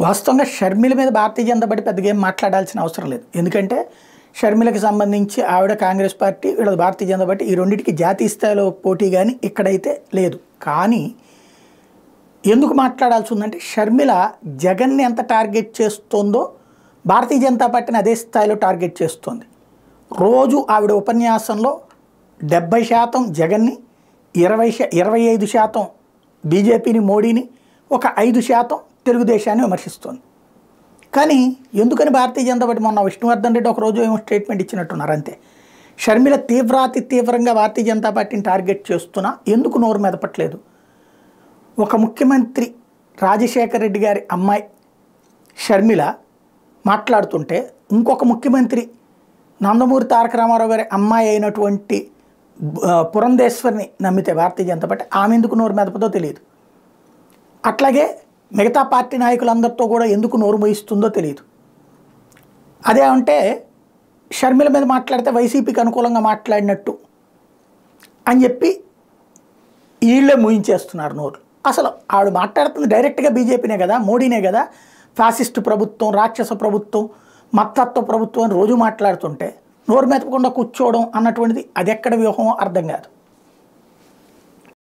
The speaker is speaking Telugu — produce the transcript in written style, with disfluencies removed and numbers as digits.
వాస్తవంగా షర్మిల మీద భారతీయ జనతా పార్టీ పెద్దగా ఏం మాట్లాడాల్సిన అవసరం లేదు. ఎందుకంటే షర్మిలకి సంబంధించి ఆవిడ కాంగ్రెస్ పార్టీ, వీళ్ళది భారతీయ జనతా పార్టీ, ఈ రెండింటికి జాతీయ స్థాయిలో పోటీ కానీ ఇక్కడైతే లేదు. కానీ ఎందుకు మాట్లాడాల్సి ఉందంటే షర్మిల జగన్ని ఎంత టార్గెట్ చేస్తుందో భారతీయ జనతా పార్టీని అదే స్థాయిలో టార్గెట్ చేస్తుంది. రోజు ఆవిడ ఉపన్యాసంలో 70% జగన్ని, 25% బీజేపీని, మోడీని, ఒక 5% తెలుగుదేశాన్ని విమర్శిస్తుంది. కానీ ఎందుకని భారతీయ జనతా పార్టీ మొన్న విష్ణువర్ధన్ రెడ్డి ఒకరోజు ఏమో స్టేట్మెంట్ ఇచ్చినట్టున్నారు అంతే. షర్మిల తీవ్రంగా భారతీయ జనతా పార్టీని టార్గెట్ చేస్తున్నా ఎందుకు నోరు మెదపట్లేదు? ఒక ముఖ్యమంత్రి రాజశేఖర రెడ్డి గారి అమ్మాయి షర్మిల మాట్లాడుతుంటే ఇంకొక ముఖ్యమంత్రి నందమూరి తారక రామారావు గారి అమ్మాయి అయినటువంటి పురంధేశ్వరిని నమ్మితే భారతీయ జనతా పార్టీ ఆమె ఎందుకు నోరు మెదపదో తెలియదు. అట్లాగే మిగతా పార్టీ నాయకులందరితో కూడా ఎందుకు నోరు మోయిస్తుందో తెలియదు. అదే అంటే షర్మిల మీద మాట్లాడితే వైసీపీకి అనుకూలంగా మాట్లాడినట్టు అని చెప్పి వీళ్ళే మూయించేస్తున్నారు నోరు. అసలు ఆవిడ మాట్లాడుతుంది డైరెక్ట్గా బీజేపీనే కదా, మోడీనే కదా, ఫ్యాసిస్ట్ ప్రభుత్వం, రాక్షస ప్రభుత్వం, మత్తత్వ ప్రభుత్వం అని రోజు మాట్లాడుతుంటే నోరు మెదపకుండా కూర్చోవడం అన్నటువంటిది అది ఎక్కడ వ్యూహమో అర్థం కాదు.